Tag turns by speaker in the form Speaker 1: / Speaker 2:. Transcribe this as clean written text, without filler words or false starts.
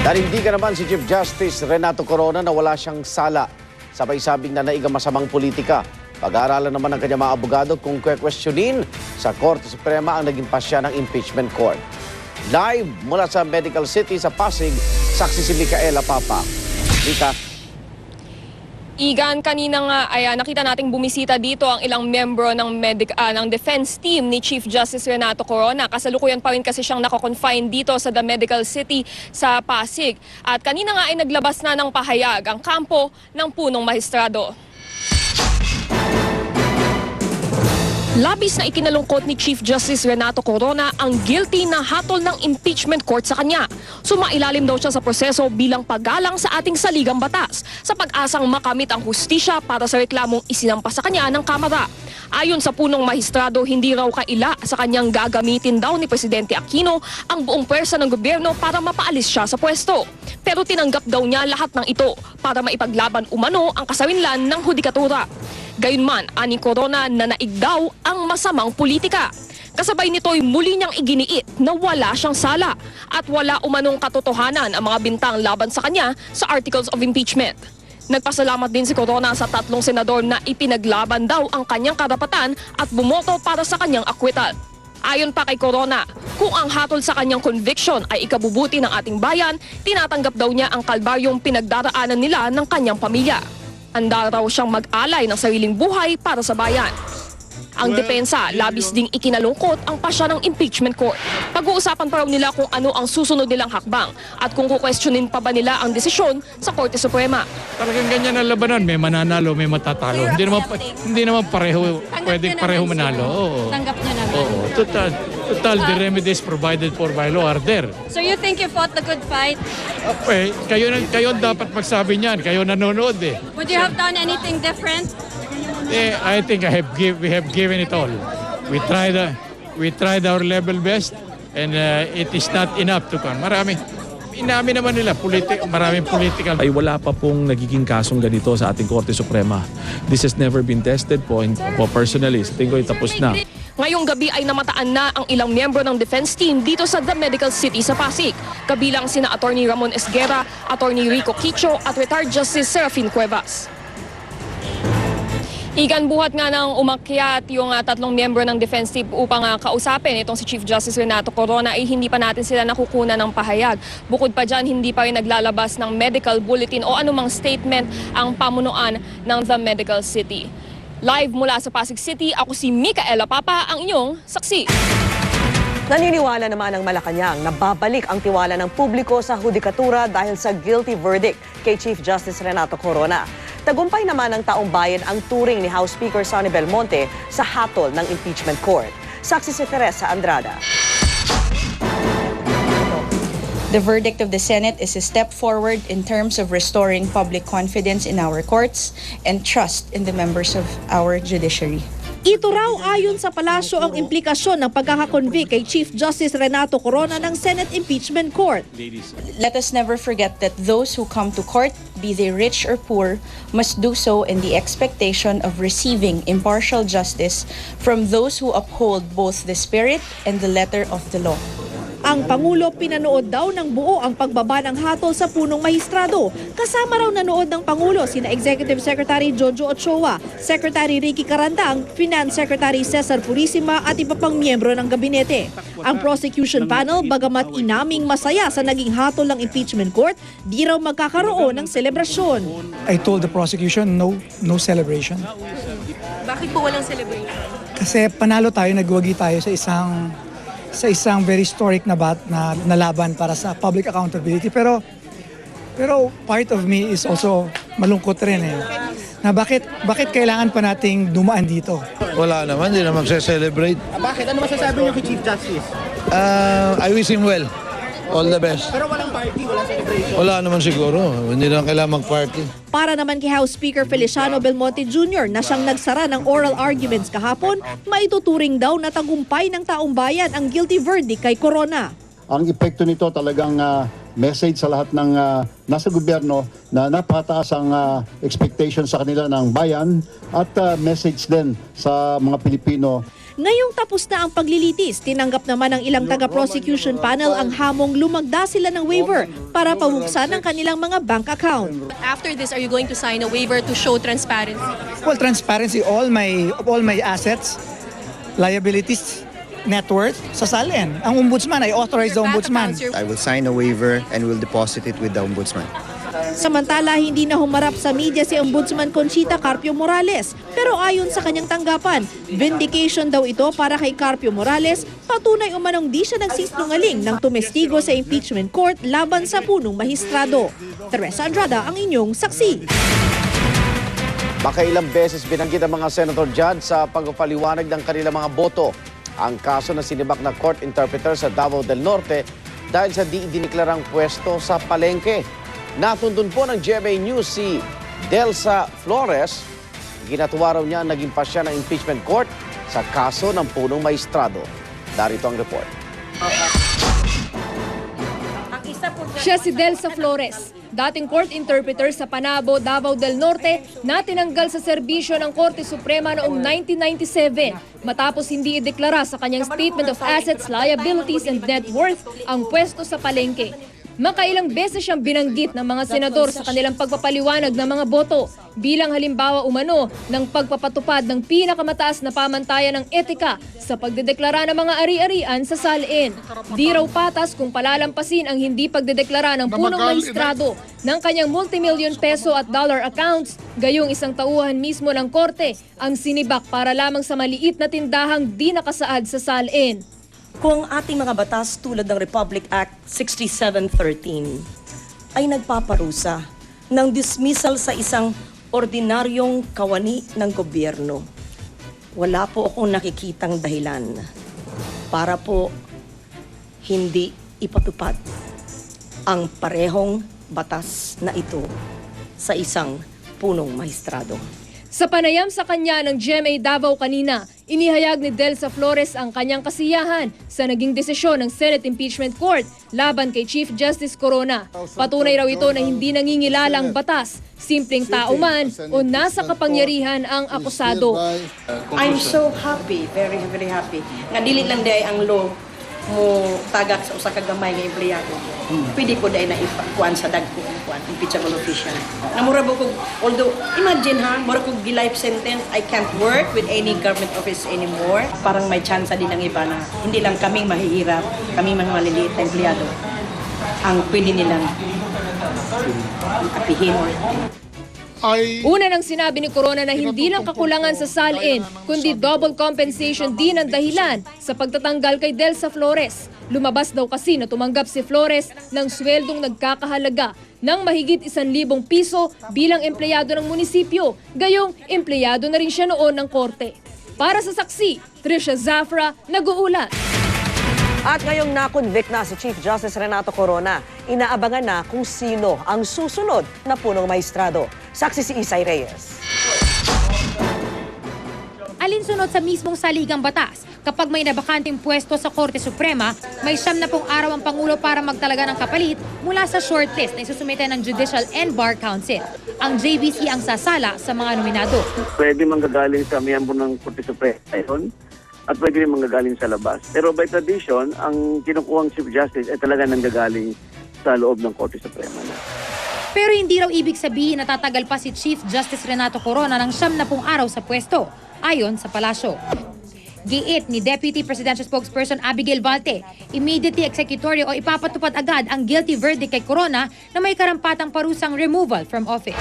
Speaker 1: Nanindigan naman si Chief Justice Renato Corona na wala siyang sala sa pagsabing na naigang masamang politika. Pag-aaralan naman ng kanyang mga abogado kung kwe-questionin sa Korte Suprema ang naging pasya ng impeachment court. Live mula sa Medical City sa Pasig, saksi si Micaela Papa. Mika.
Speaker 2: Igan, kanina nga ay nakita nating bumisita dito ang ilang membro ng defense team ni Chief Justice Renato Corona. Kasalukuyan pa rin kasi siyang nako-confine dito sa The Medical City sa Pasig. At kanina nga ay naglabas na ng pahayag ang kampo ng punong mahistrado. Labis na ikinalungkot ni Chief Justice Renato Corona ang guilty na hatol ng impeachment court sa kanya. Sumailalim daw siya sa proseso bilang paggalang sa ating saligang batas sa pag-asang makamit ang hustisya para sa reklamong isinampa sa kanya ng Kamara. Ayon sa punong mahistrado, hindi raw kaila sa kanyang gagamitin daw ni Presidente Aquino ang buong pwersa ng gobyerno para mapaalis siya sa pwesto. Pero tinanggap daw niya lahat ng ito para maipaglaban umano ang kasarinlan ng hudikatura. Gayunman, ani Corona na naig daw ang masamang politika. Kasabay nito'y muli niyang iginiit na wala siyang sala at wala umanong katotohanan ang mga bintang laban sa kanya sa Articles of Impeachment. Nagpasalamat din si Corona sa 3 senador na ipinaglaban daw ang kanyang karapatan at bumoto para sa kanyang acquittal. Ayon pa kay Corona, kung ang hatol sa kanyang conviction ay ikabubuti ng ating bayan, tinatanggap daw niya ang kalbaryong pinagdaraanan nila ng kanyang pamilya. Handa raw siyang mag-alay ng sariling buhay para sa bayan. Ang depensa, labis ding ikinalungkot ang pasya ng impeachment court. Pag-uusapan pa raw nila kung ano ang susunod nilang hakbang at kung kukwestiyonin pa ba nila ang desisyon sa Korte Suprema.
Speaker 3: Talagang ganyan ang labanan, may mananalo, may matatalo. Hindi naman pareho, pwedeng pareho manalo. Oo.
Speaker 4: Tanggap niyo naman.
Speaker 3: Oo. Total, the remedies provided for by law are there.
Speaker 4: So you think you fought the good fight?
Speaker 3: Okay, kayo ang dapat magsabi niyan, kayo nanonood eh.
Speaker 4: Would you have done anything different?
Speaker 3: I think we have given it all. We tried our level best and it is not enough to come. Inamin naman nila, maraming political.
Speaker 5: Ay wala pa pong nagiging kasong ganito sa ating Korte Suprema. This has never been tested po personally. Tingin ko tapos na.
Speaker 2: Ngayong gabi ay namataan na ang ilang miyembro ng defense team dito sa The Medical City sa Pasig. Kabilang sina Attorney Ramon Esguerra, Attorney Rico Quicho at Retired Justice Serafin Cuevas. Igan, buhat nga nang umakyat yung 3 miyembro ng defense team upang kausapin itong si Chief Justice Renato Corona ay hindi pa natin sila nakukunan ng pahayag. Bukod pa dyan, hindi pa rin naglalabas ng medical bulletin o anumang statement ang pamunuan ng The Medical City. Live mula sa Pasig City, ako si Micaela Papa, ang inyong saksi.
Speaker 6: Naniniwala naman ang Malacanang na babalik ang tiwala ng publiko sa hudikatura dahil sa guilty verdict kay Chief Justice Renato Corona. Tagumpay naman ng taong bayan ang turing ni House Speaker Sonny Belmonte sa hatol ng impeachment court. Saksi si Teresa Andrada.
Speaker 7: The verdict of the Senate is a step forward in terms of restoring public confidence in our courts and trust in the members of our judiciary.
Speaker 8: Ito raw ayon sa palasyo ang implikasyon ng pagkakakonvict kay Chief Justice Renato Corona ng Senate Impeachment Court.
Speaker 7: Let us never forget that those who come to court, be they rich or poor, must do so in the expectation of receiving impartial justice from those who uphold both the spirit and the letter of the law.
Speaker 8: Ang Pangulo pinanood daw ng buo ang pagbaba ng hatol sa punong mahistrado. Kasama raw nanood ng Pangulo sina Executive Secretary Jojo Ochoa, Secretary Ricky Carandang, Finance Secretary Cesar Purisima at iba pang miyembro ng gabinete. Ang prosecution panel, bagamat inaming masaya sa naging hatol ng impeachment court, di raw magkakaroon ng selebrasyon.
Speaker 9: I told the prosecution no celebration.
Speaker 4: Bakit po walang celebration?
Speaker 9: Kasi panalo tayo, nagwagi tayo sa isang very historic na laban para sa public accountability. Pero part of me is also malungkot rin eh. Na bakit kailangan pa nating dumaan dito?
Speaker 10: Wala naman, hindi na magse-celebrate.
Speaker 11: Bakit? Ano masasabi niyo kay Chief Justice?
Speaker 10: I wish him well. All the best.
Speaker 11: Pero walang party, walang celebration.
Speaker 10: Wala naman siguro. Hindi na kailangan mag-party.
Speaker 8: Para naman kay House Speaker Feliciano Belmonte Jr. na siyang nagsara ng oral arguments kahapon, maituturing daw na tagumpay ng taong bayan ang guilty verdict kay Corona.
Speaker 12: Ang epekto nito talagang message sa lahat ng nasa gobyerno na napakataas ang expectation sa kanila ng bayan at message din sa mga Pilipino.
Speaker 8: Ngayong tapos na ang paglilitis, tinanggap naman ng ilang taga-prosecution panel ang hamong lumagda sila ng waiver para pabuksan ang kanilang mga bank account.
Speaker 4: After this, are you going to sign a waiver to show transparency?
Speaker 9: Well, transparency, all my assets, liabilities, net worth, sa SALN. Ang ombudsman, I authorize the ombudsman.
Speaker 11: I will sign a waiver and will deposit it with the ombudsman.
Speaker 8: Samantala, hindi na humarap sa media si Ombudsman Conchita Carpio Morales. Pero ayon sa kanyang tanggapan, vindication daw ito para kay Carpio Morales, patunay umanong di siya nagsisinungaling nang tumestigo sa impeachment court laban sa punong mahistrado. Teresa Andrada ang inyong saksi.
Speaker 1: Makailang beses binanggit ang mga senator dyan sa pagpapaliwanag ng kanilang mga boto. Ang kaso na sinibak na court interpreter sa Davao del Norte dahil sa di diniklarang pwesto sa palengke. Natuntun po ng GMA News si Delsa Flores. Ginatuwa raw niya ang naging pasya ng impeachment court sa kaso ng punong maestrado. Darito ang report.
Speaker 2: Siya si Delsa Flores, dating court interpreter sa Panabo, Davao del Norte na tinanggal sa serbisyo ng Korte Suprema noong 1997 matapos hindi ideklara sa kanyang Statement of Assets, Liabilities and Net Worth ang pwesto sa palengke. Makailang beses siyang binanggit ng mga senador sa kanilang pagpapaliwanag ng mga boto bilang halimbawa umano ng pagpapatupad ng pinakamataas na pamantayan ng etika sa pagdedeklara ng mga ari-arian sa SALN. Di raw patas kung palalampasin ang hindi pagdedeklara ng punong maestrado ng kanyang multimillion peso at dollar accounts, gayong isang tauhan mismo ng korte ang sinibak para lamang sa maliit na tindahang di nakasaad sa SALN.
Speaker 13: Kung ang ating mga batas tulad ng Republic Act 6713 ay nagpaparusa ng dismissal sa isang ordinaryong kawani ng gobyerno, wala po akong nakikitang dahilan para po hindi ipatupad ang parehong batas na ito sa isang punong maestrado.
Speaker 2: Sa panayam sa kanya ng GMA Davao kanina, inihayag ni Delsa Flores ang kanyang kasiyahan sa naging desisyon ng Senate Impeachment Court laban kay Chief Justice Corona. Patunay raw ito na hindi nangingilala ang batas, simpleng tao man o nasa kapangyarihan ang akusado.
Speaker 13: I'm so happy, very, very happy. Nga dili lang day ang law mo tagak sa usa ka gamay nga empleyado. Pwede ko dahil na ipakuan sa dagko impeachable official. Namura ko, although imagine ha, mura ko life sentence, I can't work with any government office anymore. Parang may chance din ang iba na hindi lang kaming mahihirap, kaming mga maliliit na empleyado ang pwede nilang apihin.
Speaker 2: Una nang sinabi ni Corona na hindi lang kakulangan sa SALN, kundi double compensation din ang dahilan sa pagtatanggal kay Delsa Flores. Lumabas daw kasi na tumanggap si Flores ng sweldong nagkakahalaga ng mahigit 1,000 piso bilang empleyado ng munisipyo. Gayong empleyado na rin siya noon ng korte. Para sa saksi, Trisha Zafra, nag-uulat.
Speaker 6: At ngayong na-convict na si Chief Justice Renato Corona, inaabangan na kung sino ang susunod na punong maestrado. Saksi si Isay Reyes.
Speaker 14: Alinsunod sa mismong saligang batas, kapag may nabakanteng pwesto sa Korte Suprema, may 70 araw ang Pangulo para magtalaga ng kapalit mula sa shortlist na isusumite ng Judicial and Bar Council. Ang JBC ang sasala sa mga nominado.
Speaker 15: Pwede manggagaling sa miyembro ng Korte Suprema at pwede rin manggagaling sa labas. Pero by tradition, ang kinukuhang Chief Justice ay talaga nanggagaling sa loob ng Korte Suprema.
Speaker 14: Pero hindi raw ibig sabihin na tatagal pa si Chief Justice Renato Corona ng 70 araw sa pwesto, ayon sa palasyo. Giit ni Deputy Presidential Spokesperson Abigail Valte, immediately executory o ipapatupad agad ang guilty verdict kay Corona na may karampatang parusang removal from office.